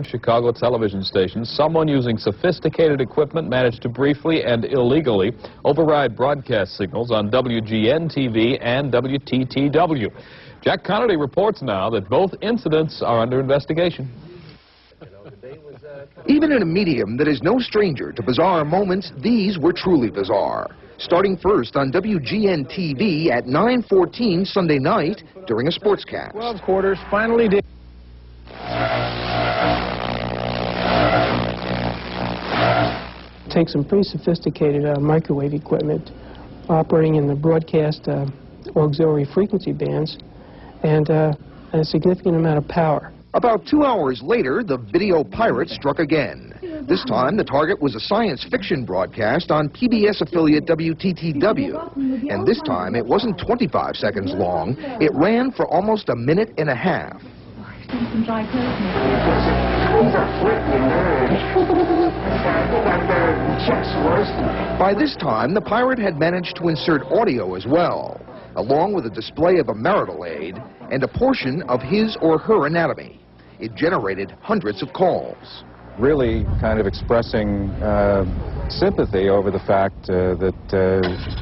Chicago television stations, someone using sophisticated equipment managed to briefly and illegally override broadcast signals on WGN-TV and WTTW. Jack Connerty reports now that both incidents are under investigation. Even in a medium that is no stranger to bizarre moments, these were truly bizarre. Starting first on WGN-TV at 9:14 Sunday night during a sportscast. 12 quarters finally did. Take some pretty sophisticated microwave equipment operating in the broadcast auxiliary frequency bands and a significant amount of power. About 2 hours later, the video pirate struck again. This time, the target was a science fiction broadcast on PBS affiliate WTTW. And this time, it wasn't 25 seconds long. It ran for almost a minute and a half. By this time, the pirate had managed to insert audio as well, along with a display of a marital aid and a portion of his or her anatomy. It generated hundreds of calls. Really kind of expressing sympathy over the fact that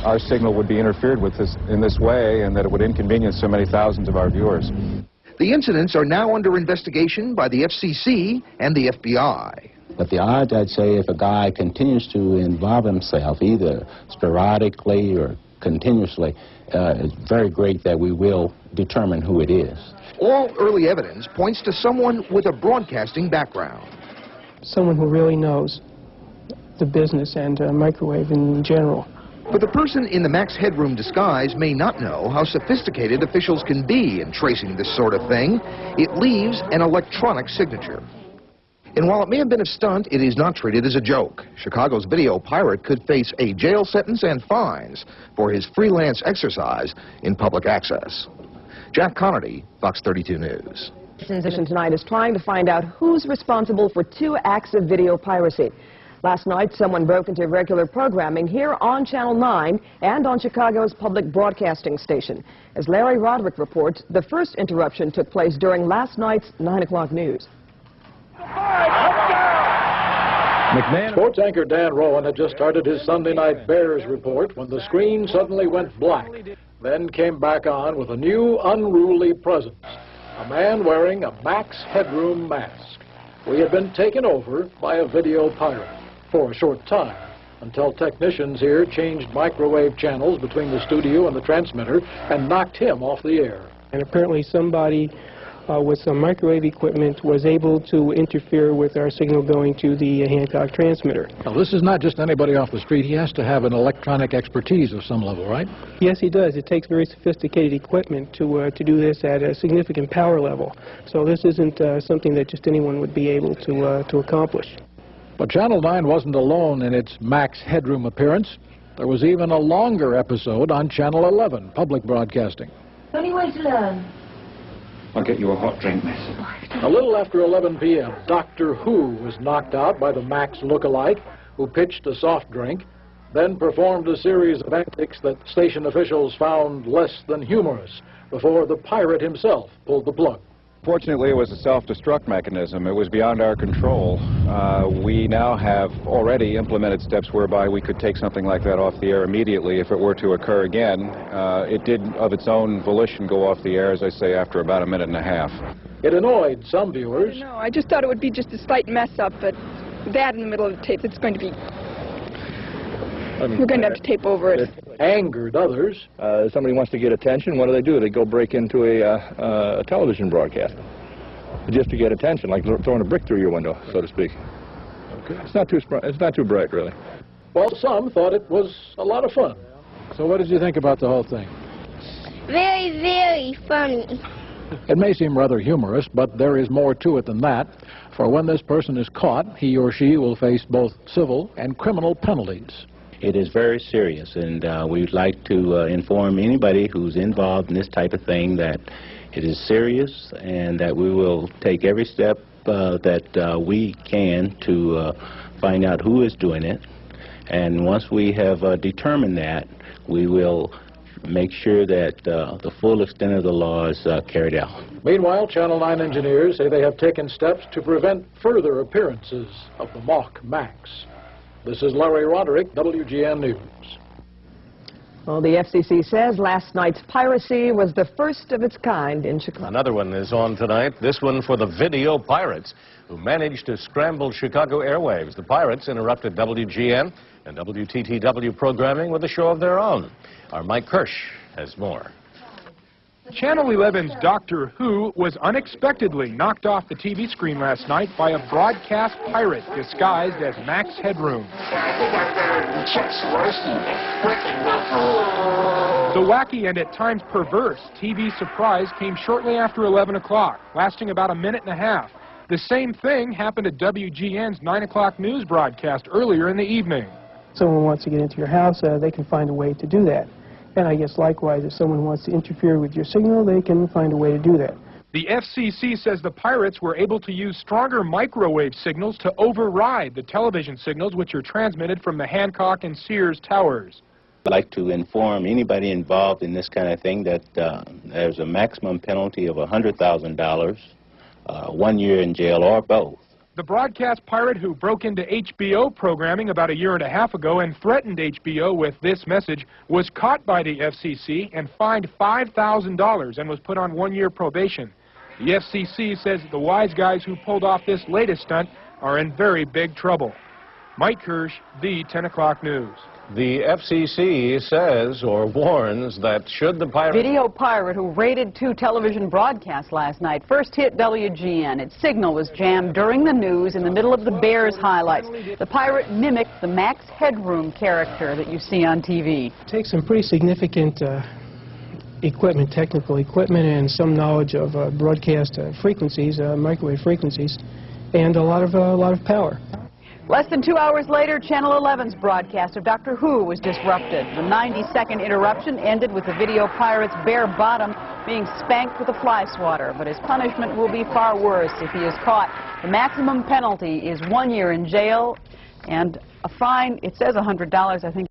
our signal would be interfered with in this way and that it would inconvenience so many thousands of our viewers. The incidents are now under investigation by the FCC and the FBI. But the odds, I'd say, if a guy continues to involve himself, either sporadically or continuously, is very great that we will determine who it is. All early evidence points to someone with a broadcasting background. Someone who really knows the business and microwave in general. But the person in the Max Headroom disguise may not know how sophisticated officials can be in tracing this sort of thing. It leaves an electronic signature. And while it may have been a stunt, it is not treated as a joke. Chicago's video pirate could face a jail sentence and fines for his freelance exercise in public access. Jack Connerty, Fox 32 News. Tonight is trying to find out who's responsible for 2 acts of video piracy. Last night, someone broke into regular programming here on Channel 9 and on Chicago's public broadcasting station. As Larry Roderick reports, the first interruption took place during last night's 9 o'clock news. Sports anchor Dan Rowan had just started his Sunday night Bears report when the screen suddenly went black, then came back on with a new unruly presence, a man wearing a Max Headroom mask. We had been taken over by a video pirate for a short time, until technicians here changed microwave channels between the studio and the transmitter and knocked him off the air. And apparently somebody with some microwave equipment was able to interfere with our signal going to the Hancock transmitter. Now, this is not just anybody off the street. He has to have an electronic expertise of some level, right? Yes, he does. It takes very sophisticated equipment to do this at a significant power level. So this isn't something that just anyone would be able to accomplish. But Channel 9 wasn't alone in its Max Headroom appearance. There was even a longer episode on Channel 11, public broadcasting. Only way to learn. I'll get you a hot drink, miss. A little after 11 p.m., Doctor Who was knocked out by the Max lookalike, who pitched a soft drink, then performed a series of antics that station officials found less than humorous, before the pirate himself pulled the plug. Fortunately, it was a self-destruct mechanism. It was beyond our control. We now have already implemented steps whereby we could take something like that off the air immediately if it were to occur again. It did, of its own volition, go off the air, as I say, after about a minute and a half. It annoyed some viewers. No, I just thought it would be just a slight mess-up, but that in the middle of the tape, it's going to be... We're going to have to tape over it. Angered others. Somebody wants to get attention, what do? They go break into a television broadcast just to get attention, like throwing a brick through your window, so to speak. Okay. It's not too bright, really. Well, some thought it was a lot of fun. So what did you think about the whole thing? Very, very funny. It may seem rather humorous, but there is more to it than that. For when this person is caught, he or she will face both civil and criminal penalties. It is very serious, and we'd like to inform anybody who's involved in this type of thing that it is serious and that we will take every step that we can to find out who is doing it. And once we have determined that, we will make sure that the full extent of the law is carried out. Meanwhile, Channel 9 engineers say they have taken steps to prevent further appearances of the mock Max. This is Larry Roderick, WGN News. Well, the FCC says last night's piracy was the first of its kind in Chicago. Another one is on tonight, this one for the video pirates who managed to scramble Chicago airwaves. The pirates interrupted WGN and WTTW programming with a show of their own. Our Mike Kirsch has more. Channel 11's Doctor Who was unexpectedly knocked off the TV screen last night by a broadcast pirate disguised as Max Headroom. The wacky and at times perverse TV surprise came shortly after 11 o'clock, lasting about a minute and a half. The same thing happened at WGN's 9 o'clock news broadcast earlier in the evening. Someone wants to get into your house, they can find a way to do that. And I guess likewise, if someone wants to interfere with your signal, they can find a way to do that. The FCC says the pirates were able to use stronger microwave signals to override the television signals which are transmitted from the Hancock and Sears towers. I'd like to inform anybody involved in this kind of thing that there's a maximum penalty of $100,000, 1 year in jail, or both. The broadcast pirate who broke into HBO programming about a year and a half ago and threatened HBO with this message was caught by the FCC and fined $5,000 and was put on 1 year probation. The FCC says the wise guys who pulled off this latest stunt are in very big trouble. Mike Kirsch, the 10 o'clock news. The FCC says or warns that should the pirate... Video pirate who raided 2 television broadcasts last night first hit WGN. Its signal was jammed during the news in the middle of the Bears highlights. The pirate mimicked the Max Headroom character that you see on TV. It takes some pretty significant equipment, technical equipment, and some knowledge of broadcast frequencies, microwave frequencies, and a lot of power. Less than 2 hours later, Channel 11's broadcast of Doctor Who was disrupted. The 90-second interruption ended with the video pirate's bare bottom being spanked with a fly swatter. But his punishment will be far worse if he is caught. The maximum penalty is 1 year in jail and a fine. It says $100. I think